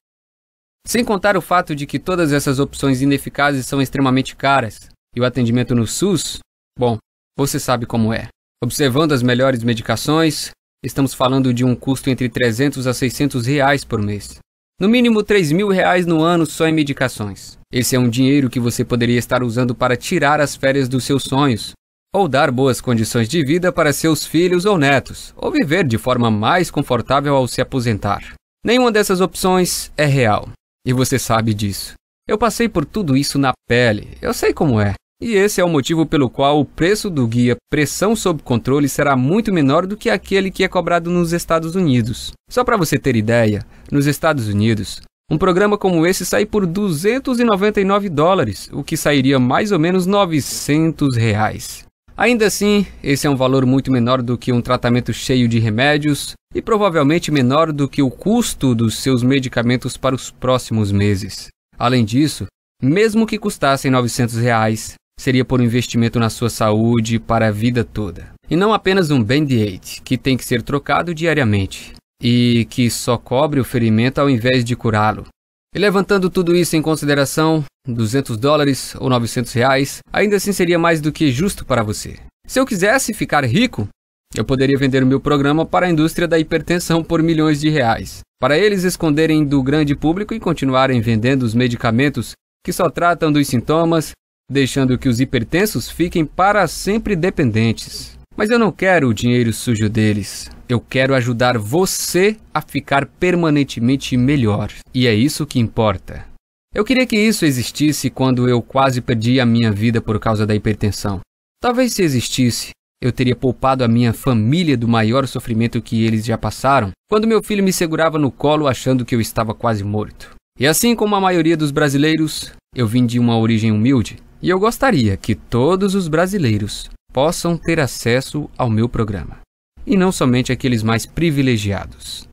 Sem contar o fato de que todas essas opções ineficazes são extremamente caras. E o atendimento no SUS? Bom, você sabe como é. Observando as melhores medicações, estamos falando de um custo entre 300 a 600 reais por mês. No mínimo 3.000 reais no ano só em medicações. Esse é um dinheiro que você poderia estar usando para tirar as férias dos seus sonhos, ou dar boas condições de vida para seus filhos ou netos, ou viver de forma mais confortável ao se aposentar. Nenhuma dessas opções é real, e você sabe disso. Eu passei por tudo isso na pele, eu sei como é. E esse é o motivo pelo qual o preço do guia Pressão Sob Controle será muito menor do que aquele que é cobrado nos Estados Unidos. Só para você ter ideia, nos Estados Unidos, um programa como esse sai por $299, o que sairia mais ou menos 900 reais. Ainda assim, esse é um valor muito menor do que um tratamento cheio de remédios e provavelmente menor do que o custo dos seus medicamentos para os próximos meses. Além disso, mesmo que custassem 900 reais, seria por um investimento na sua saúde para a vida toda. E não apenas um Band-Aid, que tem que ser trocado diariamente, e que só cobre o ferimento ao invés de curá-lo. E levantando tudo isso em consideração, $200 ou 900 reais, ainda assim seria mais do que justo para você. Se eu quisesse ficar rico, eu poderia vender o meu programa para a indústria da hipertensão por milhões de reais, para eles esconderem do grande público e continuarem vendendo os medicamentos que só tratam dos sintomas, deixando que os hipertensos fiquem para sempre dependentes. Mas eu não quero o dinheiro sujo deles. Eu quero ajudar você a ficar permanentemente melhor. E é isso que importa. Eu queria que isso existisse quando eu quase perdi a minha vida por causa da hipertensão. Talvez se existisse, eu teria poupado a minha família do maior sofrimento que eles já passaram, quando meu filho me segurava no colo achando que eu estava quase morto. E assim como a maioria dos brasileiros, eu vim de uma origem humilde. E eu gostaria que todos os brasileiros possam ter acesso ao meu programa, e não somente aqueles mais privilegiados.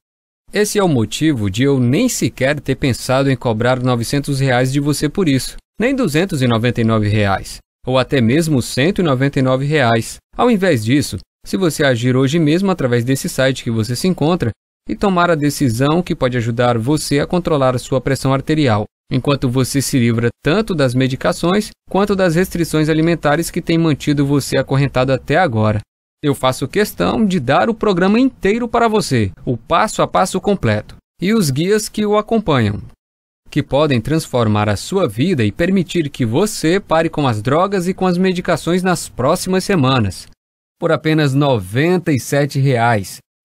Esse é o motivo de eu nem sequer ter pensado em cobrar 900 reais de você por isso, nem 299 reais, ou até mesmo 199 reais. Ao invés disso, se você agir hoje mesmo através desse site que você se encontra e tomar a decisão que pode ajudar você a controlar a sua pressão arterial, enquanto você se livra tanto das medicações quanto das restrições alimentares que têm mantido você acorrentado até agora. Eu faço questão de dar o programa inteiro para você, o passo a passo completo, e os guias que o acompanham. que podem transformar a sua vida e permitir que você pare com as drogas e com as medicações nas próximas semanas, por apenas R$ 97,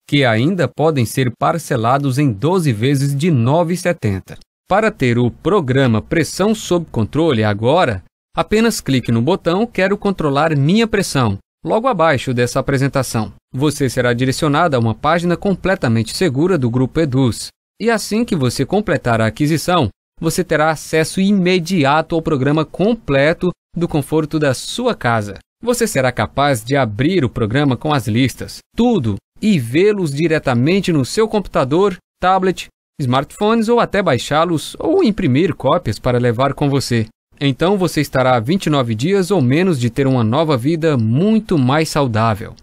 que ainda podem ser parcelados em 12 vezes de R$ 9,70. Para ter o programa Pressão Sob Controle agora, apenas clique no botão Quero controlar minha pressão, logo abaixo dessa apresentação. Você será direcionado a uma página completamente segura do Grupo Eduz, e assim que você completar a aquisição, você terá acesso imediato ao programa completo do conforto da sua casa. Você será capaz de abrir o programa com as listas, tudo, e vê-los diretamente no seu computador, tablet, smartphones ou até baixá-los ou imprimir cópias para levar com você. Então você estará a 29 dias ou menos de ter uma nova vida muito mais saudável.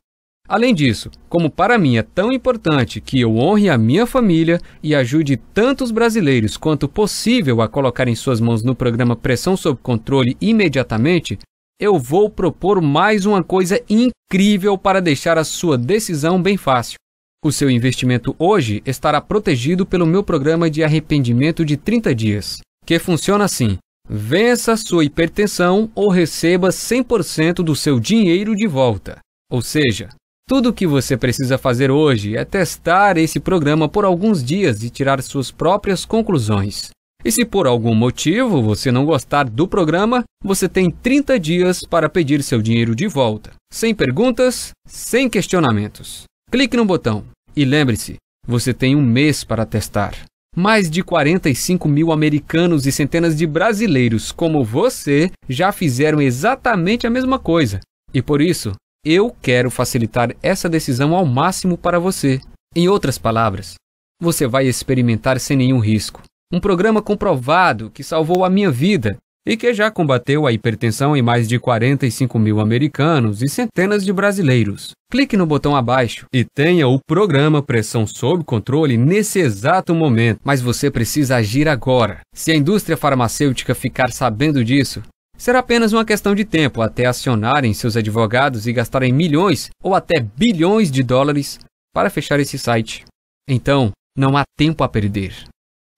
Além disso, como para mim é tão importante que eu honre a minha família e ajude tantos brasileiros quanto possível a colocar em suas mãos no programa Pressão Sob Controle imediatamente, eu vou propor mais uma coisa incrível para deixar a sua decisão bem fácil. O seu investimento hoje estará protegido pelo meu programa de arrependimento de 30 dias, que funciona assim: vença sua hipertensão ou receba 100% do seu dinheiro de volta. Ou seja, tudo o que você precisa fazer hoje é testar esse programa por alguns dias e tirar suas próprias conclusões. E se por algum motivo você não gostar do programa, você tem 30 dias para pedir seu dinheiro de volta, sem perguntas, sem questionamentos. Clique no botão e lembre-se, você tem um mês para testar. Mais de 45 mil americanos e centenas de brasileiros como você já fizeram exatamente a mesma coisa. E por isso, eu quero facilitar essa decisão ao máximo para você. Em outras palavras, você vai experimentar sem nenhum risco. Um programa comprovado que salvou a minha vida e que já combateu a hipertensão em mais de 45 mil americanos e centenas de brasileiros. Clique no botão abaixo e tenha o programa Pressão Sob Controle nesse exato momento. Mas você precisa agir agora. Se a indústria farmacêutica ficar sabendo disso, será apenas uma questão de tempo até acionarem seus advogados e gastarem milhões ou até bilhões de dólares para fechar esse site. Então, não há tempo a perder.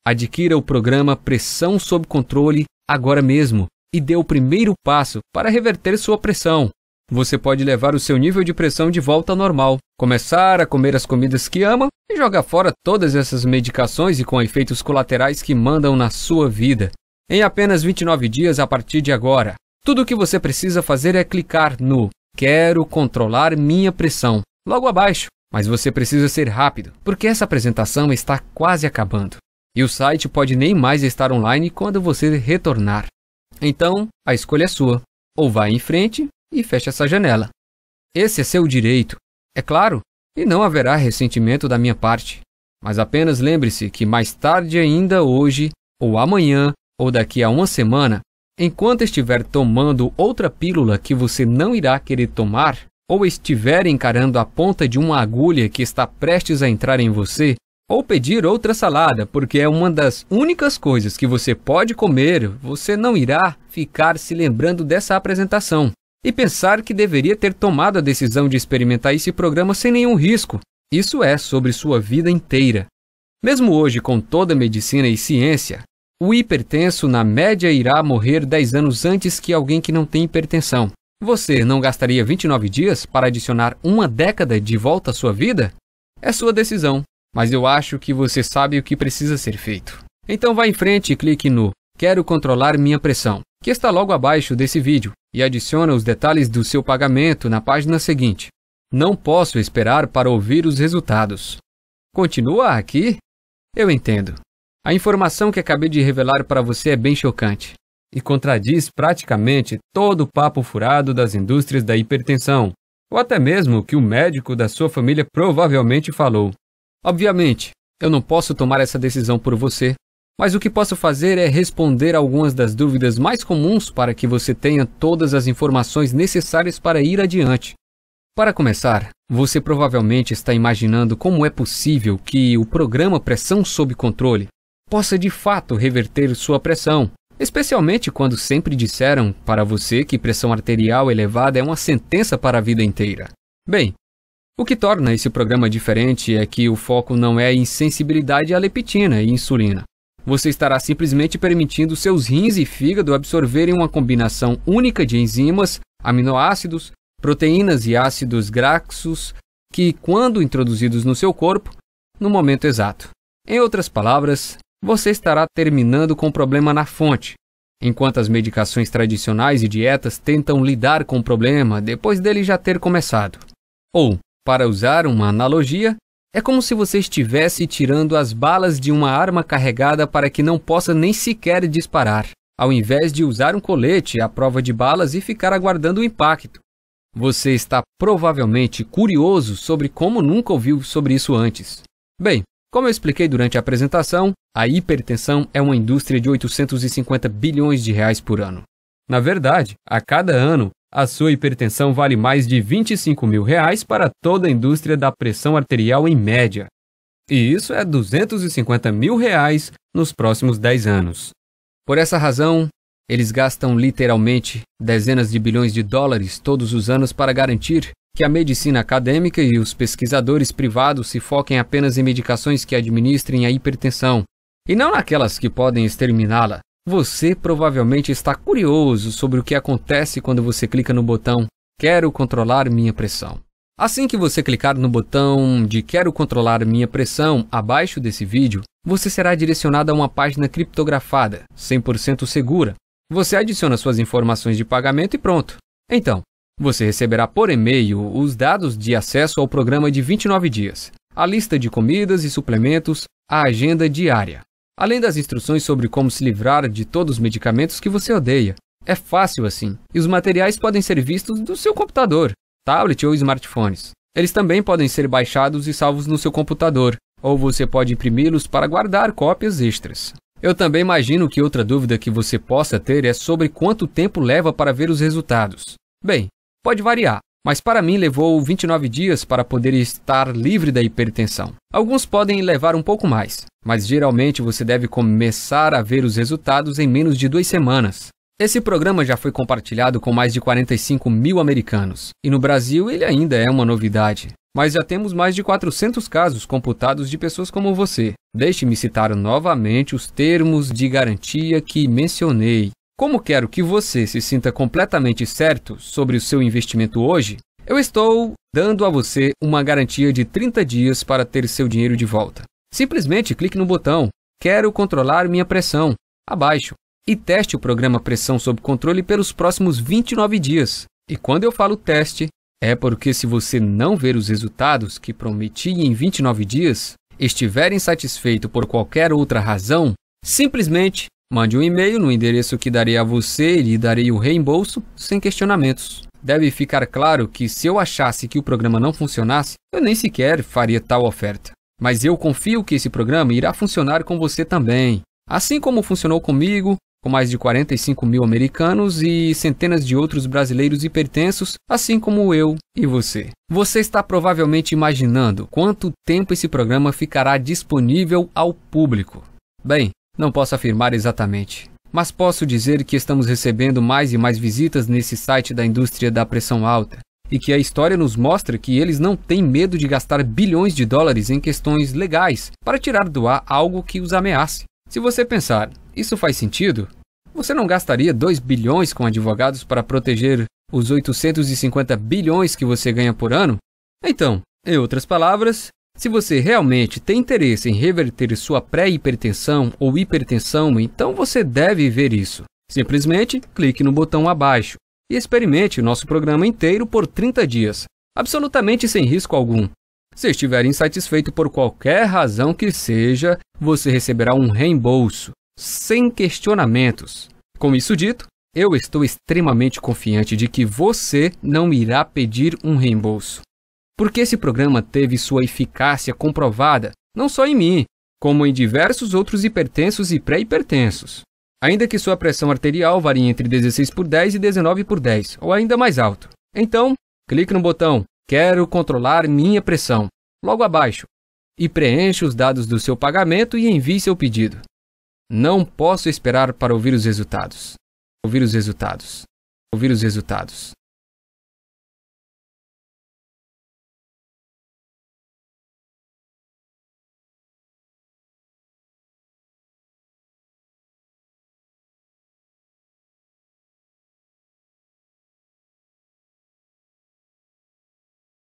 Adquira o programa Pressão Sob Controle agora mesmo e dê o primeiro passo para reverter sua pressão. Você pode levar o seu nível de pressão de volta ao normal, começar a comer as comidas que ama e jogar fora todas essas medicações e com efeitos colaterais que mandam na sua vida. Em apenas 29 dias a partir de agora, tudo o que você precisa fazer é clicar no Quero controlar minha pressão, logo abaixo. Mas você precisa ser rápido, porque essa apresentação está quase acabando. E o site pode nem mais estar online quando você retornar. Então, a escolha é sua. Ou vá em frente e feche essa janela. Esse é seu direito, é claro, e não haverá ressentimento da minha parte. Mas apenas lembre-se que mais tarde ainda hoje, ou amanhã, ou daqui a uma semana, enquanto estiver tomando outra pílula que você não irá querer tomar, ou estiver encarando a ponta de uma agulha que está prestes a entrar em você, ou pedir outra salada, porque é uma das únicas coisas que você pode comer, você não irá ficar se lembrando dessa apresentação e pensar que deveria ter tomado a decisão de experimentar esse programa sem nenhum risco. Isso é sobre sua vida inteira. Mesmo hoje, com toda a medicina e ciência, o hipertenso na média irá morrer 10 anos antes que alguém que não tem hipertensão. Você não gastaria 29 dias para adicionar uma década de volta à sua vida? É sua decisão. Mas eu acho que você sabe o que precisa ser feito. Então vá em frente e clique no Quero controlar minha pressão, que está logo abaixo desse vídeo, e adicione os detalhes do seu pagamento na página seguinte. Não posso esperar para ouvir os resultados. Continua aqui? Eu entendo. A informação que acabei de revelar para você é bem chocante e contradiz praticamente todo o papo furado das indústrias da hipertensão, ou até mesmo o que o médico da sua família provavelmente falou. Obviamente, eu não posso tomar essa decisão por você, mas o que posso fazer é responder algumas das dúvidas mais comuns para que você tenha todas as informações necessárias para ir adiante. Para começar, você provavelmente está imaginando como é possível que o programa Pressão Sob Controle possa de fato reverter sua pressão, especialmente quando sempre disseram para você que pressão arterial elevada é uma sentença para a vida inteira. Bem, o que torna esse programa diferente é que o foco não é em sensibilidade à leptina e insulina, Você estará simplesmente permitindo seus rins e fígado absorverem uma combinação única de enzimas, aminoácidos, proteínas e ácidos graxos que, quando introduzidos no seu corpo, no momento exato. Em outras palavras, você estará terminando com o problema na fonte, enquanto as medicações tradicionais e dietas tentam lidar com o problema depois dele já ter começado. Ou, para usar uma analogia, é como se você estivesse tirando as balas de uma arma carregada para que não possa nem sequer disparar, ao invés de usar um colete à prova de balas e ficar aguardando o impacto. Você está provavelmente curioso sobre como nunca ouviu sobre isso antes. Bem, como eu expliquei durante a apresentação, a hipertensão é uma indústria de 850 bilhões de reais por ano. Na verdade, a cada ano, a sua hipertensão vale mais de 25 mil reais para toda a indústria da pressão arterial em média. E isso é 250 mil reais nos próximos 10 anos. Por essa razão, eles gastam literalmente dezenas de bilhões de dólares todos os anos para garantir que a medicina acadêmica e os pesquisadores privados se foquem apenas em medicações que administrem a hipertensão, e não naquelas que podem exterminá-la. Você provavelmente está curioso sobre o que acontece quando você clica no botão "Quero controlar minha pressão". Assim que você clicar no botão de "Quero controlar minha pressão" abaixo desse vídeo, você será direcionado a uma página criptografada, 100% segura. Você adiciona suas informações de pagamento e pronto. Então, você receberá por e-mail os dados de acesso ao programa de 29 dias, a lista de comidas e suplementos, a agenda diária, além das instruções sobre como se livrar de todos os medicamentos que você odeia. É fácil assim, e os materiais podem ser vistos do seu computador, tablet ou smartphones. Eles também podem ser baixados e salvos no seu computador, ou você pode imprimi-los para guardar cópias extras. Eu também imagino que outra dúvida que você possa ter é sobre quanto tempo leva para ver os resultados. Bem, pode variar, mas para mim levou 29 dias para poder estar livre da hipertensão. Alguns podem levar um pouco mais, mas geralmente você deve começar a ver os resultados em menos de 2 semanas. Esse programa já foi compartilhado com mais de 45 mil americanos, e no Brasil ele ainda é uma novidade. Mas já temos mais de 400 casos computados de pessoas como você. Deixe-me citar novamente os termos de garantia que mencionei. Como quero que você se sinta completamente certo sobre o seu investimento hoje, eu estou dando a você uma garantia de 30 dias para ter seu dinheiro de volta. Simplesmente clique no botão "Quero controlar minha pressão" abaixo e teste o programa Pressão Sob Controle pelos próximos 29 dias. E quando eu falo teste, é porque se você não ver os resultados que prometi em 29 dias, estiver insatisfeito por qualquer outra razão, simplesmente mande um e-mail no endereço que darei a você e lhe darei o reembolso sem questionamentos. Deve ficar claro que se eu achasse que o programa não funcionasse, eu nem sequer faria tal oferta. Mas eu confio que esse programa irá funcionar com você também, assim como funcionou comigo, com mais de 45 mil americanos e centenas de outros brasileiros hipertensos, assim como eu e você. Você está provavelmente imaginando quanto tempo esse programa ficará disponível ao público. Bem, não posso afirmar exatamente, mas posso dizer que estamos recebendo mais e mais visitas nesse site da indústria da pressão alta, e que a história nos mostra que eles não têm medo de gastar bilhões de dólares em questões legais para tirar do ar algo que os ameace. Se você pensar, isso faz sentido? Você não gastaria 2 bilhões com advogados para proteger os 850 bilhões que você ganha por ano? Então, em outras palavras, se você realmente tem interesse em reverter sua pré-hipertensão ou hipertensão, então você deve ver isso. Simplesmente clique no botão abaixo e experimente o nosso programa inteiro por 30 dias, absolutamente sem risco algum. Se estiver insatisfeito por qualquer razão que seja, você receberá um reembolso, sem questionamentos. Com isso dito, eu estou extremamente confiante de que você não irá pedir um reembolso, porque esse programa teve sua eficácia comprovada, não só em mim, como em diversos outros hipertensos e pré-hipertensos. Ainda que sua pressão arterial varie entre 16/10 e 19/10, ou ainda mais alto. Então, clique no botão "Quero controlar minha pressão" logo abaixo e preencha os dados do seu pagamento e envie seu pedido. Não posso esperar para ouvir os resultados. Ouvir os resultados. Ouvir os resultados.